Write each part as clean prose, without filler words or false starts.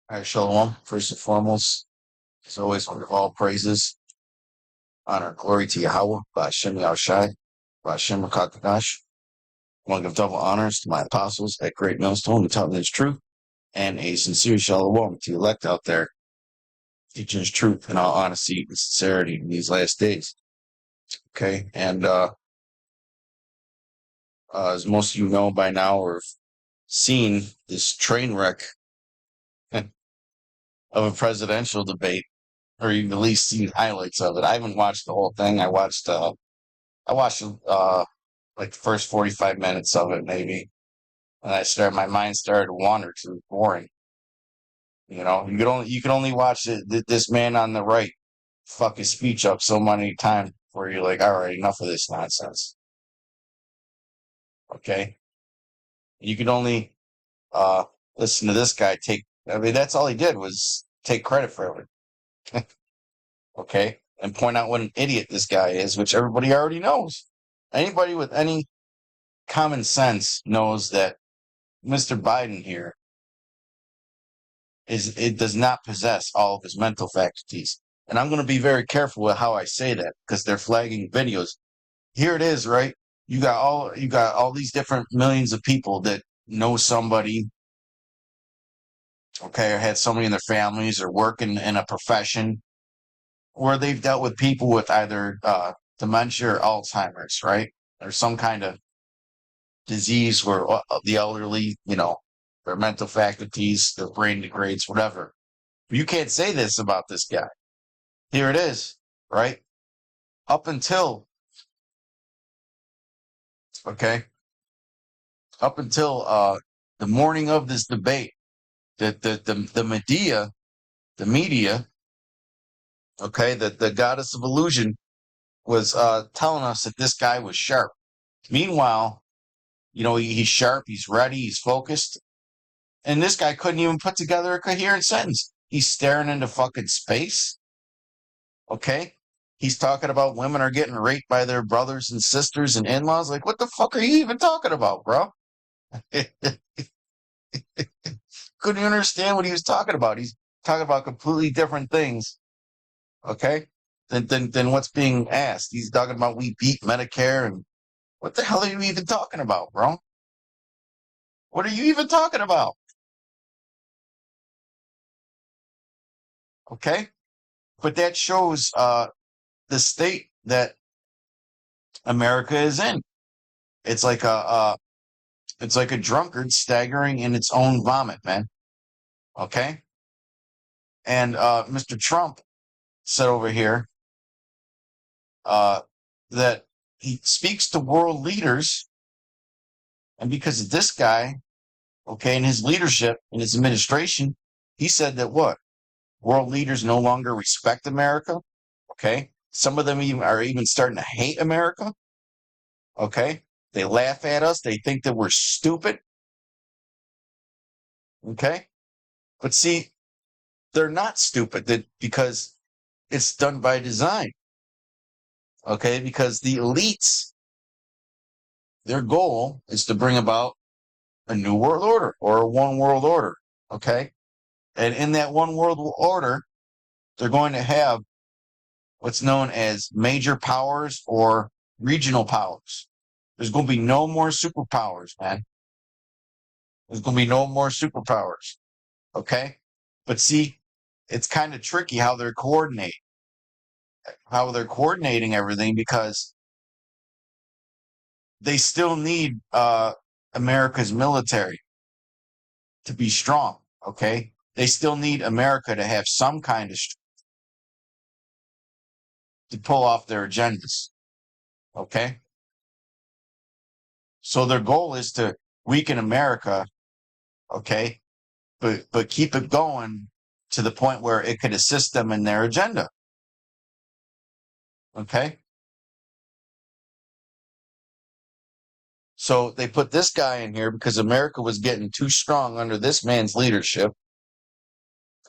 All right, Shalom. First and foremost, as always, with all praises, honor, glory to Yahawah, HASHAM YAHAWASHI, HASHAM HaKadosh. I want to give double honors to my apostles at Great Millstone who taught me this truth, and a sincere shalom to the elect out there, teaching his truth in all honesty and sincerity in these last days. Okay, and as most of you know by now, or have seen this train wreck of a presidential debate, or you've at least seen highlights of it. I haven't watched the whole thing. I watched like the first 45 minutes of it, maybe. And my mind started to wander because it was boring. You know, you could only watch this man on the right fuck his speech up so many times where you're like, all right, enough of this nonsense. Okay. You can only, listen to this guy that's all he did was take credit for everything. Okay. And point out what an idiot this guy is, which everybody already knows. Anybody with any common sense knows that Mr. Biden here does not possess all of his mental faculties. And I'm going to be very careful with how I say that because they're flagging videos. Here it is, right? You got all these different millions of people that know somebody, okay, or had somebody in their families or work in a profession where they've dealt with people with either dementia or Alzheimer's, right? Or some kind of disease where the elderly, their mental faculties, their brain degrades, whatever. But you can't say this about this guy. Here it is, right? Up until the morning of this debate, the media, okay, the goddess of illusion was telling us that this guy was sharp. Meanwhile, he's sharp, he's ready, he's focused. And this guy couldn't even put together a coherent sentence. He's staring into fucking space. Okay? He's talking about women are getting raped by their brothers and sisters and in-laws. Like, what the fuck are you even talking about, bro? Couldn't understand what he was talking about. He's talking about completely different things. Okay? Than what's being asked. He's talking about we beat Medicare, and what the hell are you even talking about, bro? What are you even talking about? Okay? But that shows the state that America is in. It's like a drunkard staggering in its own vomit, man. Okay? And Mr. Trump said over here that he speaks to world leaders, and because of this guy, okay, and his leadership and his administration, he said that what? World leaders no longer respect America. Okay. Some of them are even starting to hate America. Okay. They laugh at us. They think that we're stupid. Okay. But see, they're not stupid because it's done by design. Okay. Because the elites, their goal is to bring about a new world order or a one world order. Okay. And in that one world order, they're going to have what's known as major powers or regional powers. There's going to be no more superpowers, man. There's going to be no more superpowers. Okay? But see, it's kind of tricky how they're coordinating everything because they still need America's military to be strong. Okay? They still need America to have some kind of strength to pull off their agendas. Okay? So their goal is to weaken America, okay, but keep it going to the point where it could assist them in their agenda. Okay? So they put this guy in here because America was getting too strong under this man's leadership,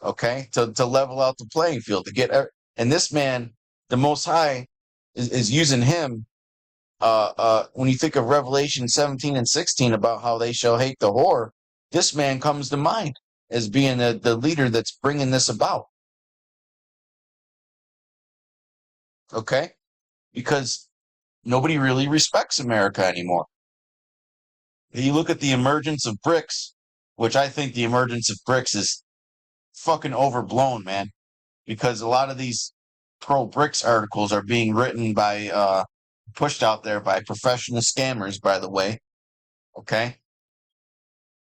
okay, to level out the playing field, and this man, the Most High, is using him. When you think of Revelation 17 and 16 about how they shall hate the whore, this man comes to mind. as being the leader that's bringing this about. Okay? Because nobody really respects America anymore. You look at the emergence of BRICS, which I think the emergence of BRICS is fucking overblown, man, because a lot of these pro BRICS articles are being written by, pushed out there by professional scammers, by the way. Okay.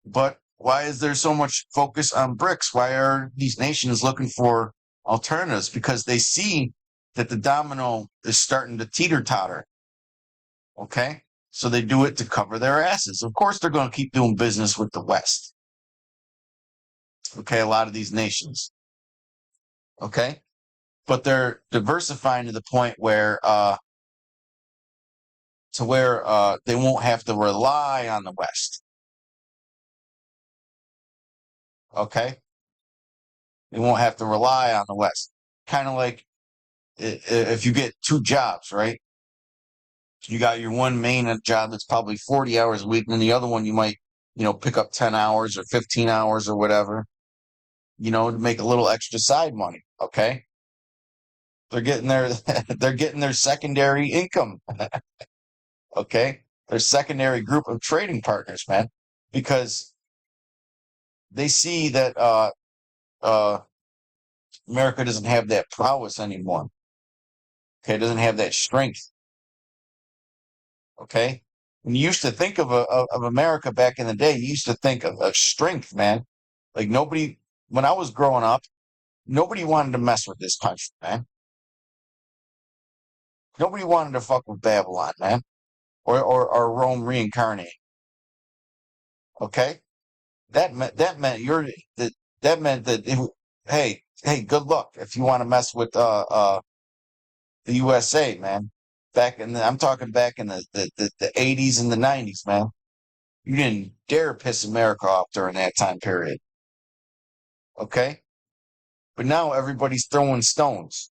But why is there so much focus on BRICS? Why are these nations looking for alternatives? Because they see that the domino is starting to teeter-totter. Okay? So they do it to cover their asses. Of course, they're going to keep doing business with the West. Okay? A lot of these nations. Okay? But they're diversifying to the point where, they won't have to rely on the West. Okay? They won't have to rely on the West. Kind of like if you get two jobs, right? You got your one main job that's probably 40 hours a week, and then the other one you might, pick up 10 hours or 15 hours or whatever, to make a little extra side money. Okay. They're getting their they're getting their secondary income. Okay. Their secondary group of trading partners, man, because they see that America doesn't have that prowess anymore. Okay, it doesn't have that strength. Okay, when you used to think of America back in the day, you used to think of strength, man. Like nobody, when I was growing up, nobody wanted to mess with this country, man. Nobody wanted to fuck with Babylon, man, or Rome reincarnate. Okay, that meant that meant that hey, good luck if you want to mess with the USA, man. I'm talking back in the 80s and the 90s, man. You didn't dare piss America off during that time period. Okay? But now everybody's throwing stones.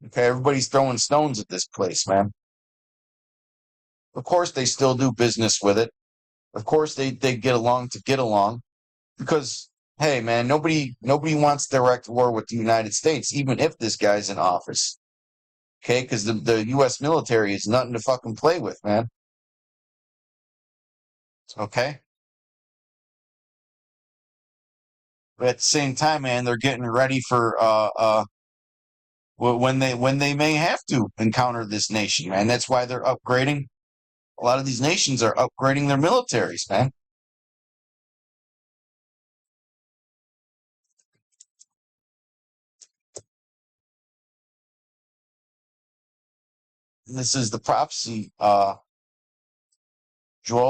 Okay, everybody's throwing stones at this place, man. Of course they still do business with it. Of course they get along to get along. Because hey man, nobody wants direct war with the United States, even if this guy's in office. Okay, because the US military is nothing to fucking play with, man. Okay? But at the same time, man, they're getting ready for when they may have to encounter this nation, man. That's why they're upgrading. A lot of these nations are upgrading their militaries, man. And this is the prophecy, Joel,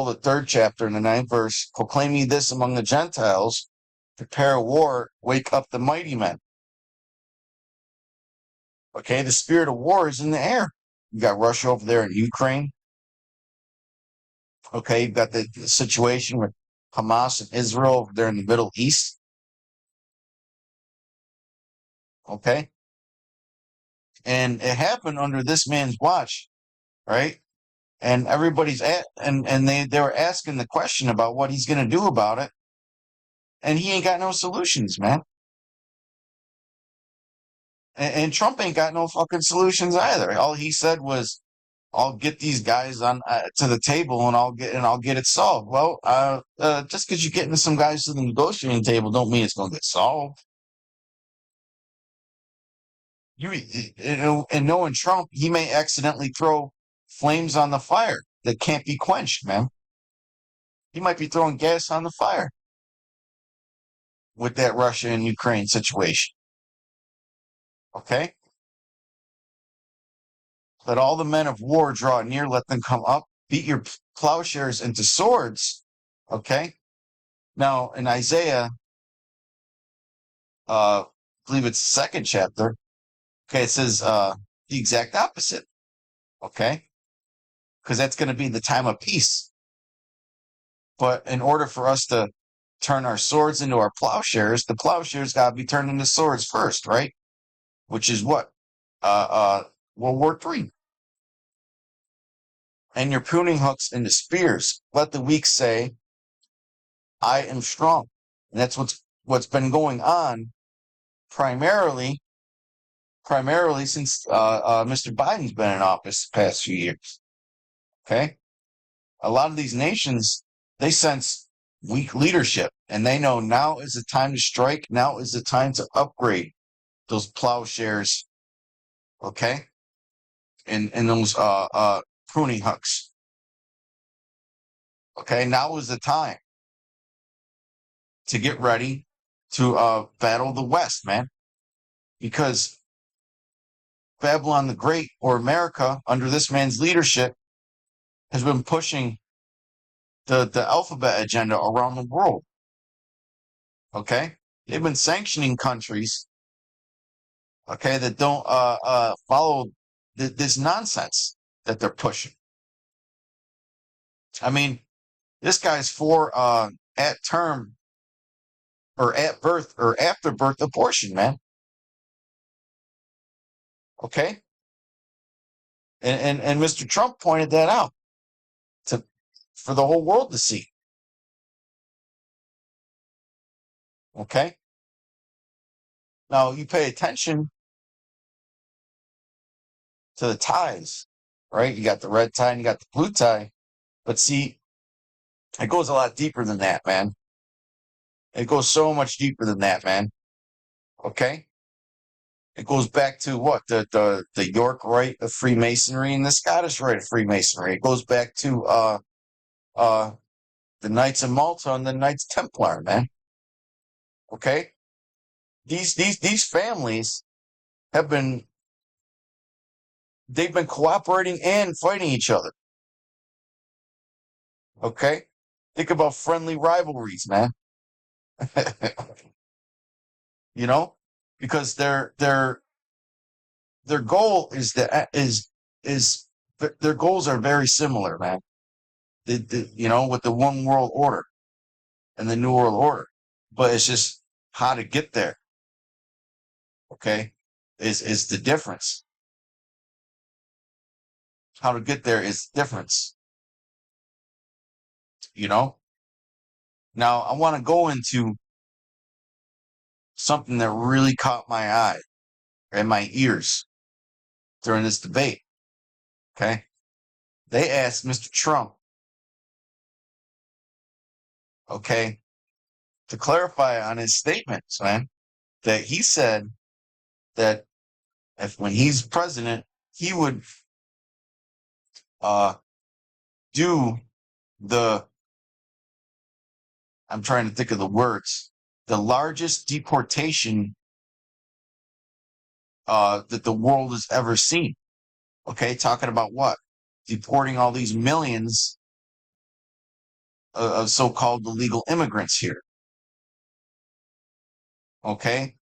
the third chapter in the ninth verse. Proclaim ye this among the Gentiles, prepare a war, wake up the mighty men. Okay, the spirit of war is in the air. You got Russia over there in Ukraine. Okay, you've got the situation with Hamas and Israel over there in the Middle East. Okay. And it happened under this man's watch, right? And everybody's and they were asking the question about what he's going to do about it, and he ain't got no solutions, man. And Trump ain't got no fucking solutions either. All he said was, "I'll get these guys on to the table, and I'll get it solved." Well, just because you're getting some guys to the negotiating table, don't mean it's going to get solved. And knowing Trump, he may accidentally throw flames on the fire that can't be quenched, man. He might be throwing gas on the fire with that Russia and Ukraine situation. Okay? Let all the men of war draw near, let them come up, beat your plowshares into swords. Okay? Now, in Isaiah, I believe it's the second chapter, okay, it says the exact opposite. Okay? Because that's going to be the time of peace. But in order for us to turn our swords into our plowshares, the plowshares got to be turned into swords first, right? Which is what? World War III. And your pruning hooks into spears. Let the weak say, I am strong. And that's what's been going on primarily since Mr. Biden's been in office the past few years. Okay? A lot of these nations, they sense weak leadership, and they know now is the time to strike. Now is the time to upgrade those plowshares, okay, and those pruning hooks. Okay, now is the time to get ready to battle the West, man, because Babylon the Great, or America, under this man's leadership, has been pushing the alphabet agenda around the world. Okay, they've been sanctioning countries, okay, that don't follow this nonsense that they're pushing. I mean, this guy's for at term or at birth or after birth abortion, man. Okay, and Mr. Trump pointed that out for the whole world to see. Okay, now you pay attention to the ties, right? You got the red tie and you got the blue tie, but see, it goes a lot deeper than that, man. It goes so much deeper than that, man. Okay, it goes back to what the York Rite of Freemasonry and the Scottish Rite of Freemasonry. It goes back to the Knights of Malta and the Knights Templar, man. Okay, these families have been cooperating and fighting each other. Okay, think about friendly rivalries, man. You know, because their goal is their goals are very similar, man. You know, with the one world order and the new world order, but it's just how to get there. Okay, is the difference. How to get there is the difference. You know. Now I want to go into something that really caught my eye and my ears during this debate. Okay, they asked Mr. Trump, okay, to clarify on his statements, man, that he said that when he's president, he would do I'm trying to think of the words, the largest deportation that the world has ever seen. Okay, talking about what? Deporting all these millions of so-called illegal immigrants here. Okay,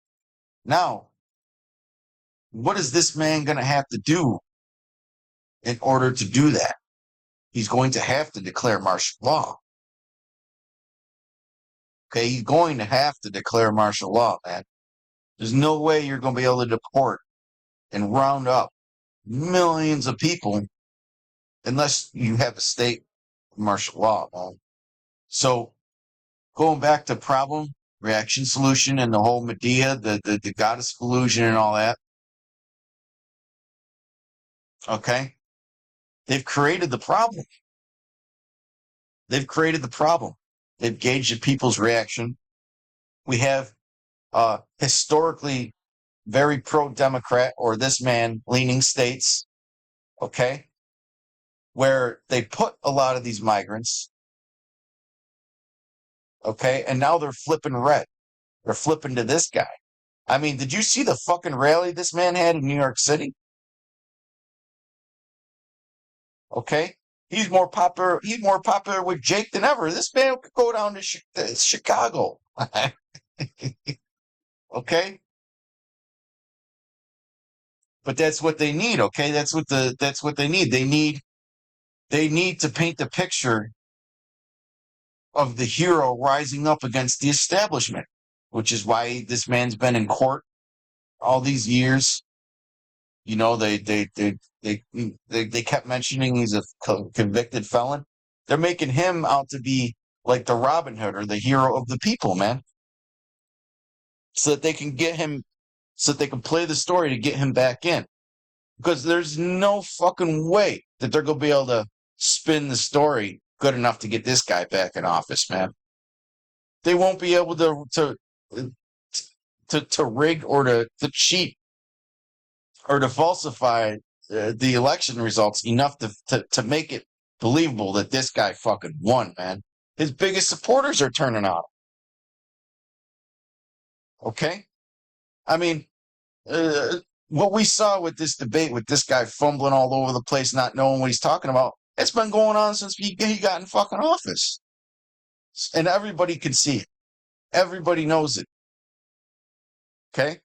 now, what is this man going to have to do in order to do that? He's going to have to declare martial law. Okay, he's going to have to declare martial law, man. There's no way you're going to be able to deport and round up millions of people unless you have a state martial law, man. So, going back to problem, reaction, solution, and the whole Medea, the goddess of illusion and all that. Okay, they've created the problem. They've created the problem. They've gauged the people's reaction. We have historically very pro-Democrat or this man leaning states, okay, where they put a lot of these migrants, okay, and now they're flipping red. They're flipping to this guy. I mean, did you see the fucking rally this man had in New York City? Okay, he's more popular. He's more popular with Jake than ever. This man could go down to Chicago. Okay, but that's what they need. Okay, that's what they need. They need to paint the picture of the hero rising up against the establishment, which is why this man's been in court all these years. You know, they kept mentioning he's a convicted felon. They're making him out to be like the Robin Hood or the hero of the people, man, so that they can get him, so that they can play the story to get him back in. Because there's no fucking way that they're going to be able to spin the story good enough to get this guy back in office, man. They won't be able to rig or to cheat or to falsify the election results enough to make it believable that this guy fucking won, man. His biggest supporters are turning on him. Okay? I mean, what we saw with this debate, with this guy fumbling all over the place, not knowing what he's talking about, it's been going on since he got in fucking office. And everybody can see it. Everybody knows it. Okay?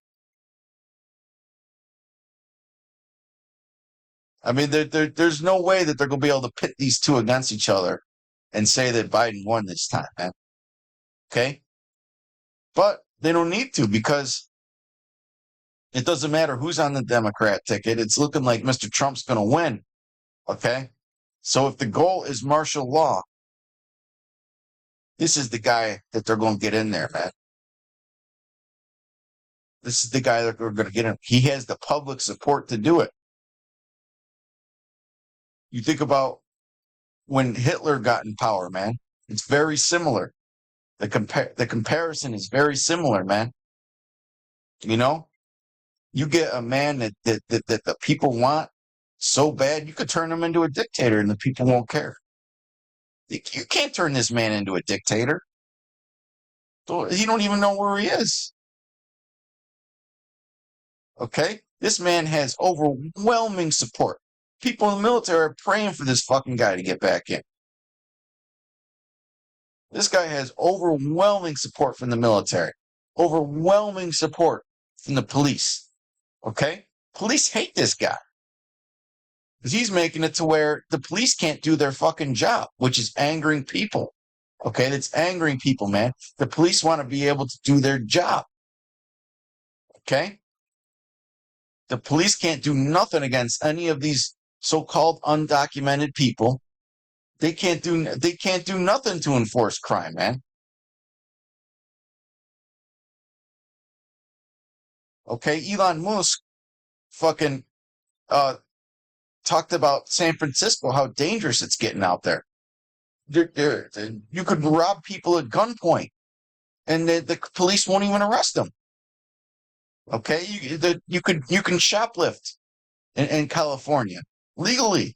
I mean, there's no way that they're going to be able to pit these two against each other and say that Biden won this time, man. Okay? But they don't need to, because it doesn't matter who's on the Democrat ticket. It's looking like Mr. Trump's going to win. Okay? So if the goal is martial law, this is the guy that they're going to get in there, man. This is the guy that we're going to get in. He has the public support to do it. You think about when Hitler got in power, man. It's very similar. The comparison is very similar, man. You know, you get a man that the people want so bad, you could turn him into a dictator and the people won't care. You can't turn this man into a dictator. He don't even know where he is. Okay? This man has overwhelming support. People in the military are praying for this fucking guy to get back in. This guy has overwhelming support from the military. Overwhelming support from the police. Okay? Police hate this guy. Because he's making it to where the police can't do their fucking job, which is angering people. Okay? That's angering people, man. The police want to be able to do their job. Okay? The police can't do nothing against any of these so-called undocumented people. They can't do nothing to enforce crime, man. Okay, Elon Musk fucking talked about San Francisco, how dangerous it's getting out there. You could rob people at gunpoint, and the police won't even arrest them. Okay, you can shoplift in California legally,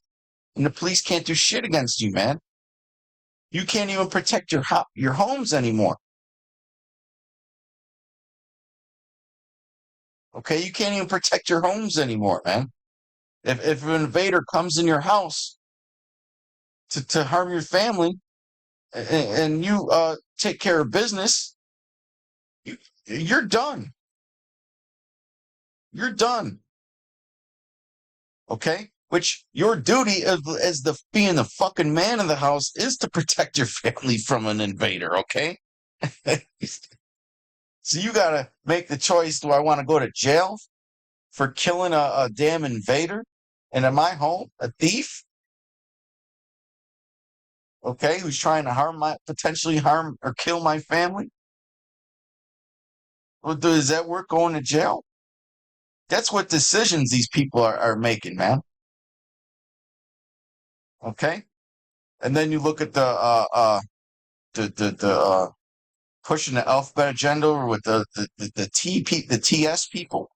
and the police can't do shit against you, man. You can't even protect your homes anymore. Okay, you can't even protect your homes anymore, man. If an invader comes in your house to harm your family, and you take care of business, you're done. You're done. Okay? Which your duty as being the fucking man of the house is to protect your family from an invader, okay? So you gotta make the choice, do I want to go to jail for killing a damn invader into my home, a thief? Okay, who's trying to potentially harm or kill my family? Well, is that worth going to jail? That's what decisions these people are making, man. Okay? And then you look at the pushing the alphabet agenda with the TS people.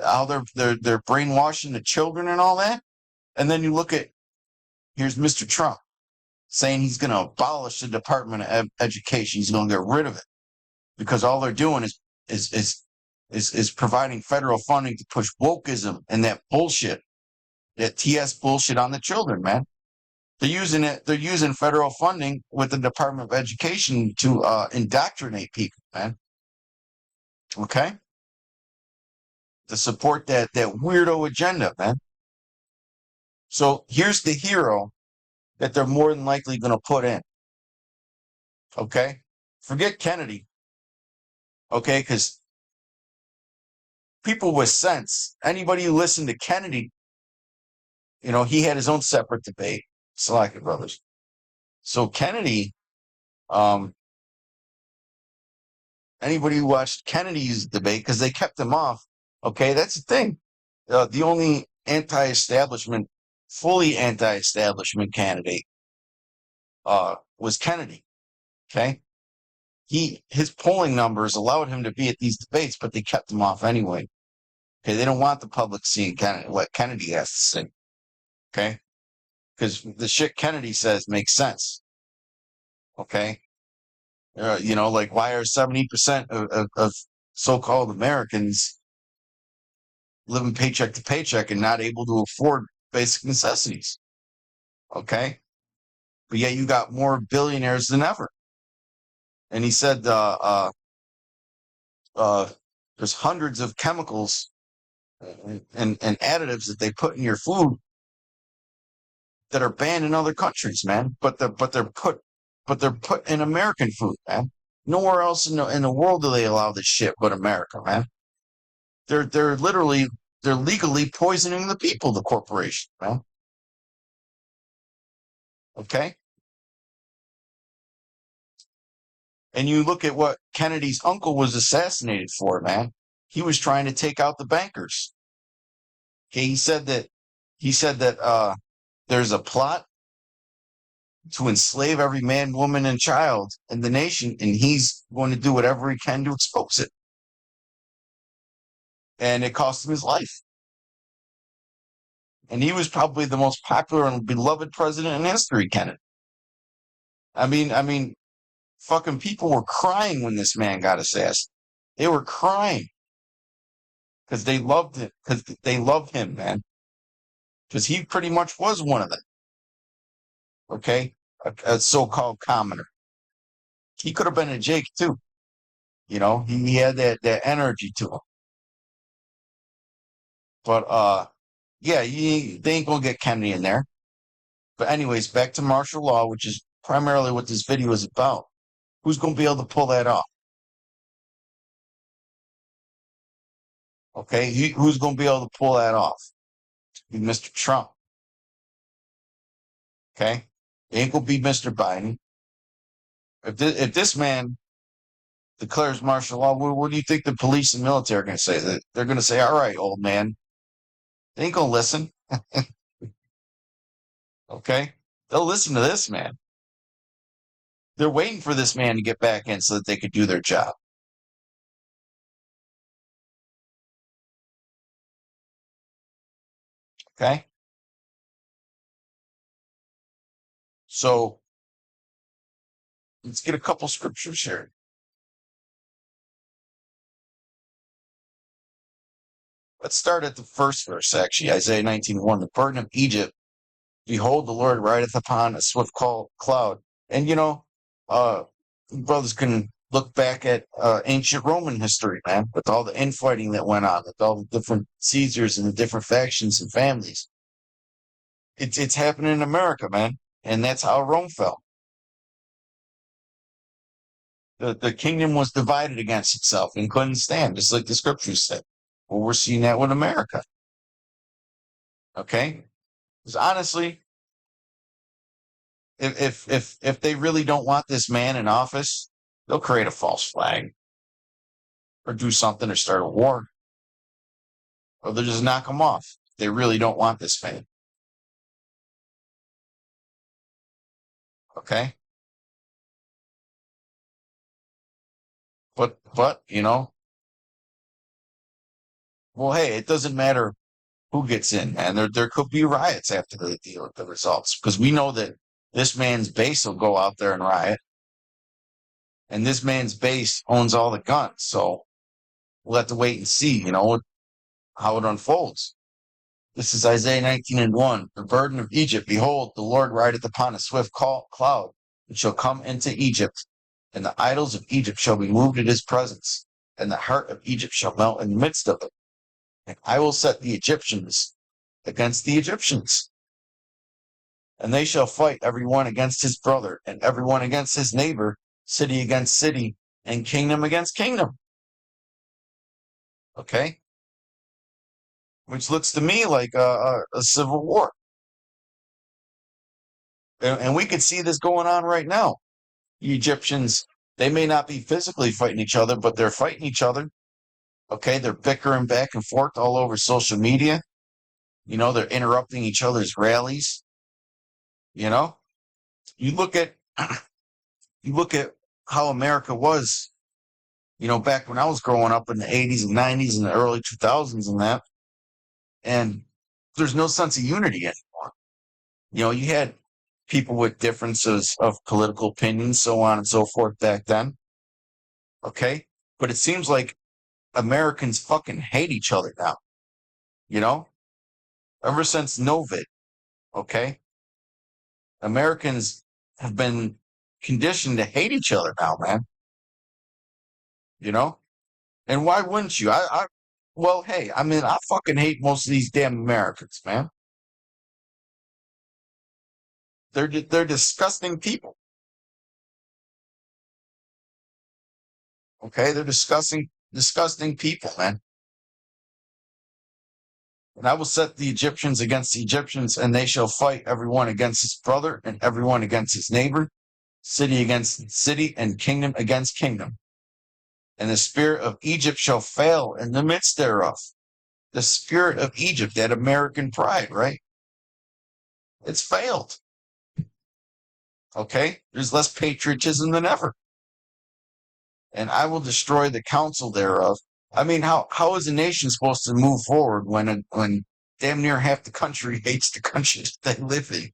How they're brainwashing the children and all that. And then you look at, here's Mr. Trump saying he's going to abolish the Department of Education. He's going to get rid of it because all they're doing is providing federal funding to push wokeism and that bullshit, that TS bullshit on the children, man. They're using federal funding with the Department of Education to indoctrinate people, man. Okay? To support that weirdo agenda, man. So here's the hero that they're more than likely going to put in. Okay? Forget Kennedy. Okay? Because people with sense, anybody who listened to Kennedy, he had his own separate debate. Slacker brothers. So Kennedy, um, anybody who watched Kennedy's debate, because they kept him off. Okay, that's the thing. The only anti-establishment, fully anti-establishment candidate was Kennedy. Okay, his polling numbers allowed him to be at these debates, but they kept him off anyway. Okay, they don't want the public seeing what Kennedy has to say. Okay, because the shit Kennedy says makes sense. Okay, like why are 70% of so-called Americans living paycheck to paycheck and not able to afford basic necessities? Okay, but yeah, you got more billionaires than ever. And he said, uh, there's hundreds of chemicals and additives that they put in your food that are banned in other countries, man. But they're put in American food, man. Nowhere else in the world do they allow this shit but America, man. They're legally poisoning the people, the corporation, man. Okay? And you look at what Kennedy's uncle was assassinated for, man. He was trying to take out the bankers. Okay, he said that there's a plot to enslave every man, woman, and child in the nation, and he's going to do whatever he can to expose it. And it cost him his life. And he was probably the most popular and beloved president in history, Kennedy. I mean, fucking people were crying when this man got assassinated. They were crying because they loved him, because they love him, man. Because he pretty much was one of them. Okay, a so-called commoner. He could have been a Jake too. He had that energy to him. But yeah, they ain't gonna get Kennedy in there. But anyways, back to martial law, which is primarily what this video is about. Who's gonna be able to pull that off? Okay, who's gonna be able to pull that off? Mr. Trump. Okay, it ain't gonna be Mr. Biden. If this man declares martial law, what do you think the police and military are gonna say? They're gonna say, "All right, old man." They ain't gonna listen. Okay, they'll listen to this man. They're waiting for this man to get back in so that they could do their job. Okay, so let's get a couple scriptures here. Let's start at the first verse, actually, Isaiah 19:1. The burden of Egypt, behold, the Lord rideth upon a swift cloud. And brothers can look back at ancient Roman history, man, with all the infighting that went on, with all the different Caesars and the different factions and families. It's happening in America, man, and that's how Rome fell. The kingdom was divided against itself and couldn't stand, just like the scriptures said. Well, we're seeing that with America. Okay, because honestly, if they really don't want this man in office, they'll create a false flag or do something or start a war, or they'll just knock him off. They really don't want this man. Okay, but well, hey, it doesn't matter who gets in, man. There could be riots after the results because we know that this man's base will go out there and riot, and this man's base owns all the guns. So we'll have to wait and see, how it unfolds. This is Isaiah 19:1. The burden of Egypt, behold, the Lord rideth upon a swift cloud, and shall come into Egypt, and the idols of Egypt shall be moved at his presence, and the heart of Egypt shall melt in the midst of it. And I will set the Egyptians against the Egyptians, and they shall fight every one against his brother, and every one against his neighbor, city against city, and kingdom against kingdom. Okay? Which looks to me like a civil war. And we could see this going on right now. The Egyptians, they may not be physically fighting each other, but they're fighting each other. Okay, they're bickering back and forth all over social media. They're interrupting each other's rallies. You know, you look at you look at how America was, back when I was growing up in the 80s and 90s and the early 2000s and that, and there's no sense of unity anymore. You had people with differences of political opinions, so on and so forth back then. Okay, but it seems like Americans fucking hate each other now. Ever since Novid, okay, Americans have been conditioned to hate each other now, man. And why wouldn't you? Well, hey, I mean, I fucking hate most of these damn Americans, man. They're disgusting people. Okay, they're disgusting people, man. And I will set the Egyptians against the Egyptians, and they shall fight everyone against his brother and everyone against his neighbor, city against city, and kingdom against kingdom. And the spirit of Egypt shall fail in the midst thereof. The spirit of Egypt, that American pride, right? It's failed. Okay? There's less patriotism than ever. And I will destroy the counsel thereof. I mean, how is a nation supposed to move forward when damn near half the country hates the country that they live in?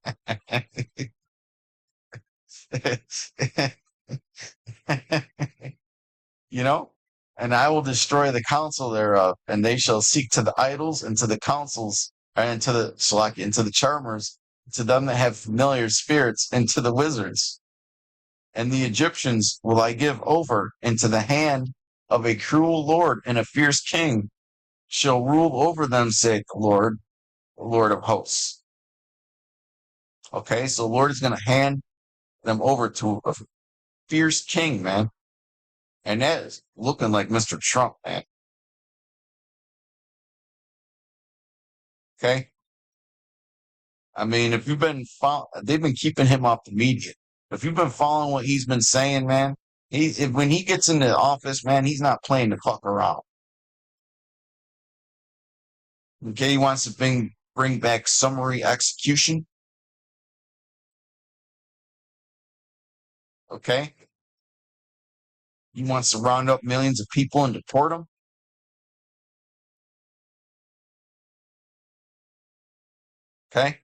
And I will destroy the counsel thereof, and they shall seek to the idols and to the councils, and to the charmers, to them that have familiar spirits, and to the wizards. And the Egyptians will I give over into the hand of a cruel lord, and a fierce king shall rule over them, saith the Lord of hosts. Okay, so the Lord is going to hand them over to a fierce king, man. And that is looking like Mr. Trump, man. Okay? I mean, if you've been they've been keeping him off the media. If you've been following what he's been saying, man, when he gets into office, man, he's not playing the fuck around. Okay, he wants to bring back summary execution. Okay? He wants to round up millions of people and deport them. Okay?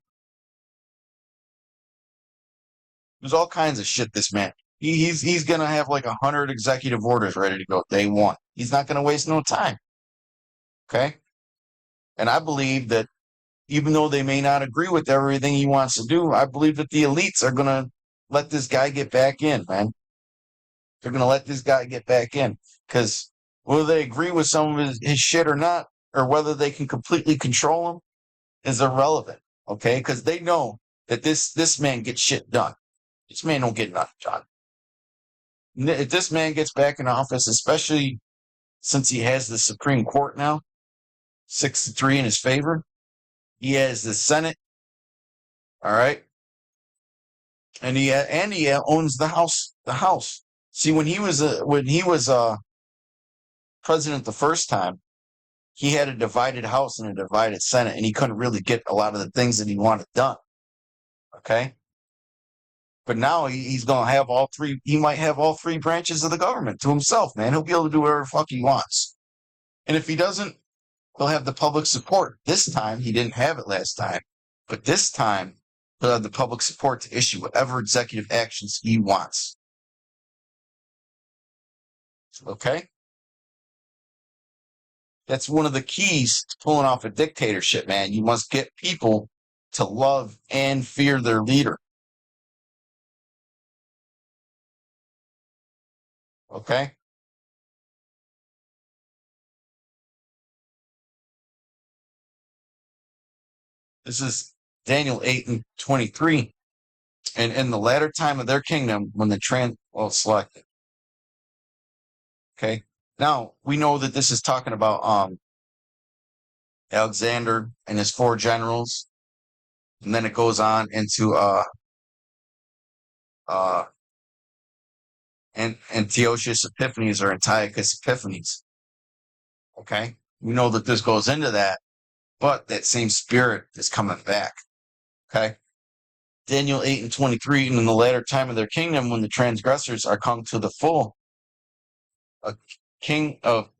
There's all kinds of shit this man. He's gonna have like 100 executive orders ready to go day one. He's not gonna waste no time. Okay? And I believe that even though they may not agree with everything he wants to do, I believe that the elites are gonna let this guy get back in, man. They're gonna let this guy get back in. Because whether they agree with some of his shit or not, or whether they can completely control him, is irrelevant. Okay? Because they know that this man gets shit done. This man don't get nothing done. If this man gets back in office, especially since he has the Supreme Court now, 6-3 in his favor, he has the Senate, all right, and he owns the House. The House. See, when he was president the first time, he had a divided House and a divided Senate, and he couldn't really get a lot of the things that he wanted done. Okay. But now he's going to have all three. He might have all three branches of the government to himself, man. He'll be able to do whatever the fuck he wants. And if he doesn't, he'll have the public support. This time, he didn't have it last time. But this time, he'll have the public support to issue whatever executive actions he wants. Okay? That's one of the keys to pulling off a dictatorship, man. You must get people to love and fear their leader. Okay? This is Daniel 8:23. And in the latter time of their kingdom, when the selected. Okay? Now, we know that this is talking about Alexander and his 4 generals. And then it goes on into uh, Antiochus Epiphanes or Antiochus Epiphanes. Okay, we know that this goes into that, but that same spirit is coming back. Okay, Daniel 8:23, and in the latter time of their kingdom, when the transgressors are come to the full, a king of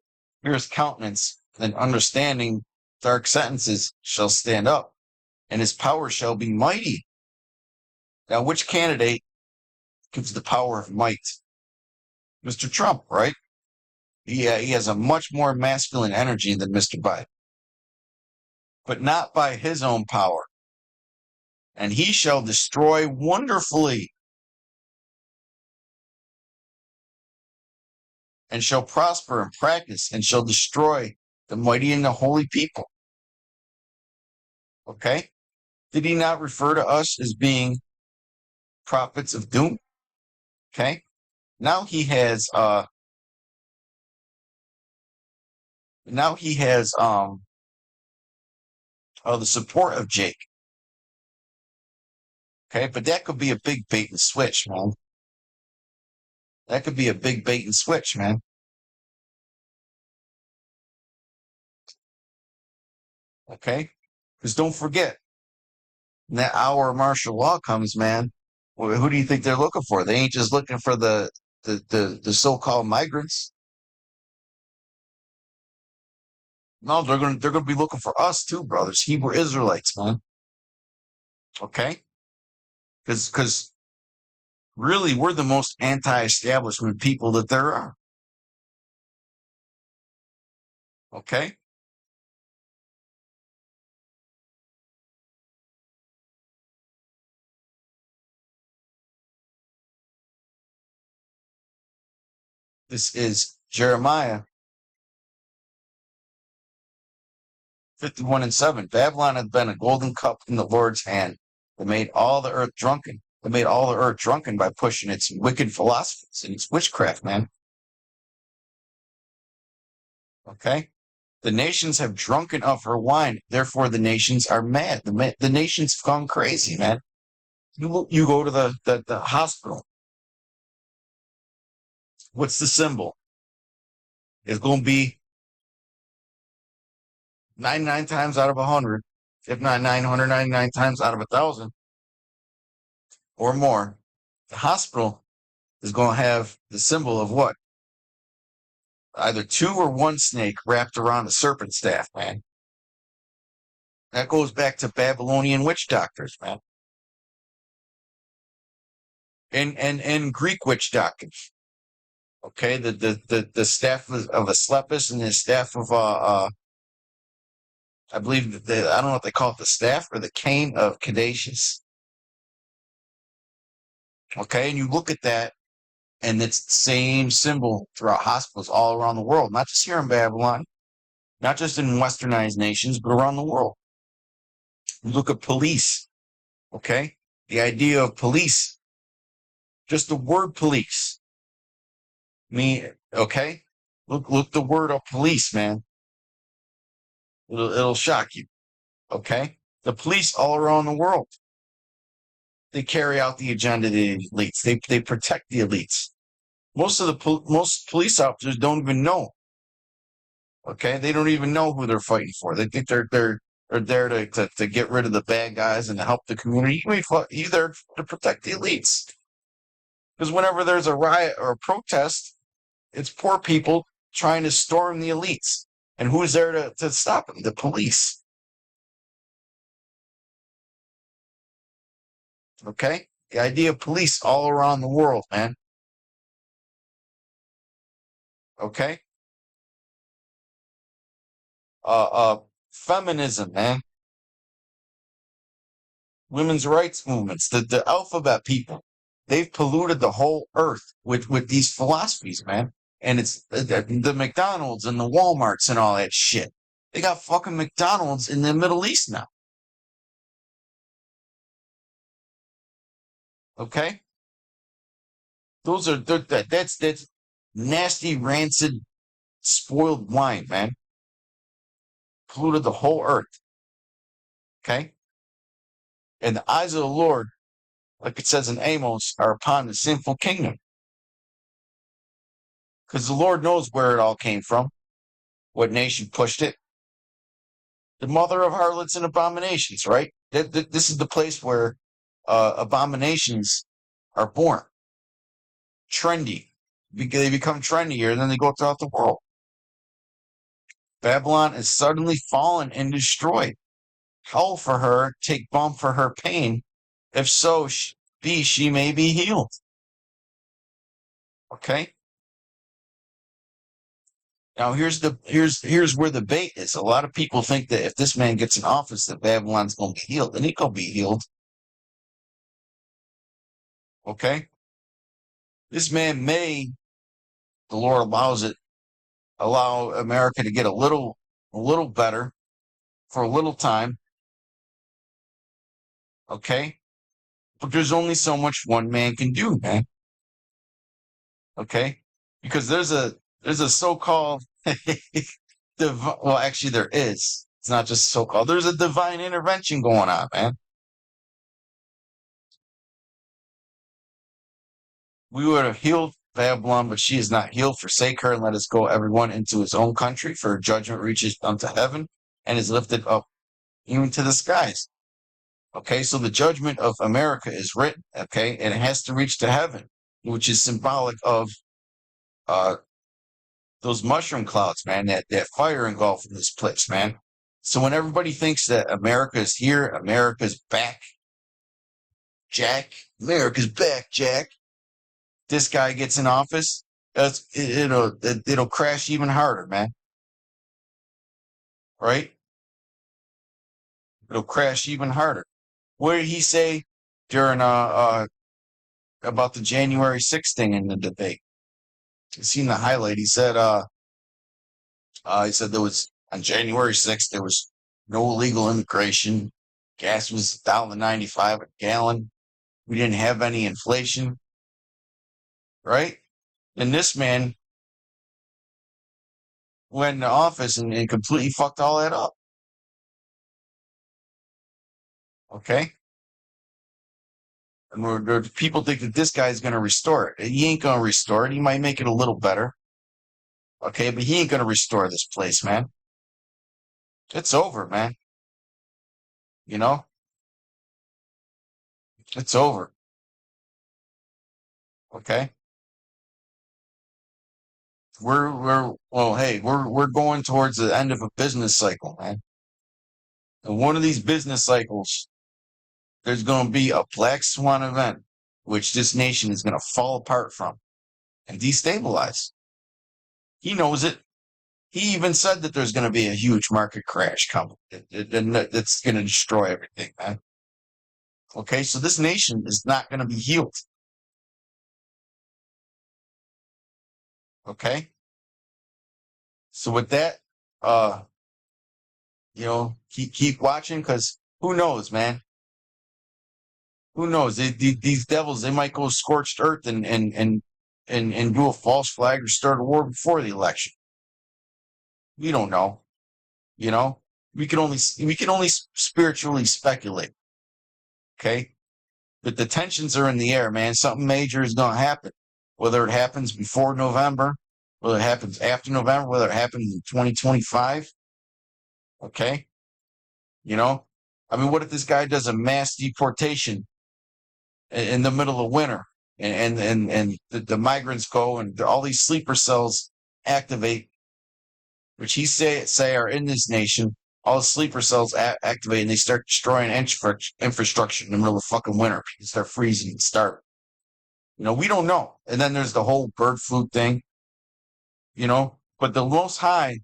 fierce countenance and understanding dark sentences shall stand up, and his power shall be mighty. Now, which candidate gives the power of might? Mr. Trump, right? Yeah, he has a much more masculine energy than Mr. Biden, but not by his own power. And he shall destroy wonderfully, and shall prosper and practice, and shall destroy the mighty and the holy people. Okay? Did he not refer to us as being prophets of doom? Okay? Now he has the support of Jake. Okay, but that could be a big bait and switch, man. That could be a big bait and switch, man. Okay? Because don't forget, when that hour of martial law comes, man, who do you think they're looking for? They ain't just looking for the so-called migrants. No, they're gonna be looking for us too, brothers, Hebrew Israelites, man. Okay? Because really we're the most anti-establishment people that there are. Okay? This is Jeremiah 51:7. Babylon hath been a golden cup in the Lord's hand that made all the earth drunken. That made all the earth drunken by pushing its wicked philosophies and its witchcraft, man. Okay? The nations have drunken of her wine. Therefore, the nations are mad. The nations have gone crazy, man. You go to the hospital. What's the symbol? It's going to be 99 times out of 100, if not 999 times out of 1,000 or more. The hospital is going to have the symbol of what? Either 2 or 1 snake wrapped around a serpent staff, man. That goes back to Babylonian witch doctors, man. And Greek witch doctors. Okay, the staff of Asclepius and the staff of I believe I don't know if they call it the staff or the cane of Caduceus. Okay, and you look at that, and it's the same symbol throughout hospitals all around the world, not just here in Babylon, not just in westernized nations, but around the world. You look at police, okay? The idea of police, just the word police. Okay? Look the word of police, man. It'll shock you. Okay? The police all around the world. They carry out the agenda of the elites. They protect the elites. Most police officers don't even know. Okay? They don't even know who they're fighting for. They think they're there to get rid of the bad guys and to help the community. You're there to protect the elites. Because whenever there's a riot or a protest, it's poor people trying to storm the elites. And who's there to stop them? The police. Okay? The idea of police all around the world, man. Okay? Feminism, man. Women's rights movements, the alphabet people. They've polluted the whole earth with these philosophies, man. And it's the McDonald's and the Walmarts and all that shit. They got fucking McDonald's in the Middle East now. Okay? That's nasty, rancid, spoiled wine, man. Polluted the whole earth. Okay? And the eyes of the Lord like it says in Amos, are upon the sinful kingdom. Because the Lord knows where it all came from, what nation pushed it. The mother of harlots and abominations, right? This is the place where abominations are born. Trendy. They become trendier, and then they go throughout the world. Babylon is suddenly fallen and destroyed. Howl for her, take balm for her pain. If so be she may be healed. Okay? Now here's where the bait is. A lot of people think that if this man gets in office, that Babylon's gonna be healed. And he gonna be healed. Okay? This man may, the Lord allows it, allow America to get a little better for a little time. Okay? But there's only so much one man can do, man. Okay? Because there's a so-called well, actually there is. It's not just so-called. There's a divine intervention going on, man. We would have healed Babylon, but she is not healed. Forsake her and let us go everyone into his own country, for her judgment reaches unto heaven and is lifted up even to the skies. Okay, so the judgment of America is written, okay, and it has to reach to heaven, which is symbolic of those mushroom clouds, man, that fire engulfing this place, man. So when everybody thinks that America is here, America's back, Jack, America's back, Jack, this guy gets in office, it'll crash even harder, man. Right? It'll crash even harder. What did he say during about the January 6th thing in the debate? You seen the highlight. He said there was on January 6th there was no illegal immigration. Gas was $1.95 a gallon. We didn't have any inflation. Right? And this man went into office and completely fucked all that up. Okay? And people think that this guy's going to restore it. He ain't going to restore it. He might make it a little better. Okay, but he ain't going to restore this place, man. It's over, man. You know? It's over. Okay? We're going towards the end of a business cycle, man. And one of these business cycles, there's going to be a black swan event, which this nation is going to fall apart from and destabilize. He knows it. He even said that there's going to be a huge market crash coming. It's going to destroy everything, man. Okay, so this nation is not going to be healed. Okay? So with that, keep watching, because who knows, man? Who knows? These devils, they might go scorched earth and do a false flag or start a war before the election. We don't know. You know, we can only spiritually speculate. Okay, but the tensions are in the air, man. Something major is going to happen. Whether it happens before November, whether it happens after November, whether it happens in 2025. Okay, you know, I mean, what if this guy does a mass deportation in the middle of winter, and the migrants go and all these sleeper cells activate, which he say are in this nation. All the sleeper cells activate and they start destroying infrastructure in the middle of fucking winter. People start freezing and starving. You know, we don't know. And then there's the whole bird flu thing. You know, but the Most High,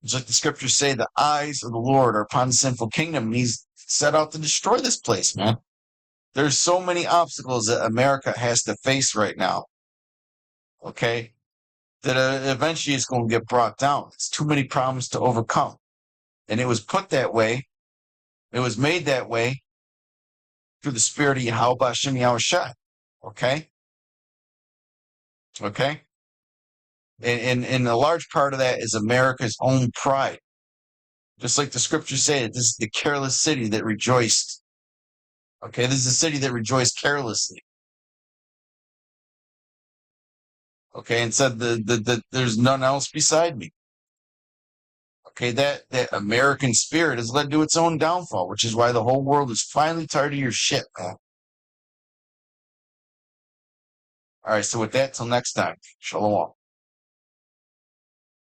it's like the scriptures say, the eyes of the Lord are upon the sinful kingdom, and he's set out to destroy this place, man. There's so many obstacles that America has to face right now. Okay? That eventually it's going to get brought down. It's too many problems to overcome. And it was put that way. It was made that way through the spirit of YAHAWASHI. Okay? Okay? And a large part of that is America's own pride. Just like the scriptures say, that this is the careless city that rejoiced. Okay, this is a city that rejoiced carelessly. Okay, and said there's none else beside me. Okay, that American spirit has led to its own downfall, which is why the whole world is finally tired of your shit, man. All right, so with that, till next time, shalom.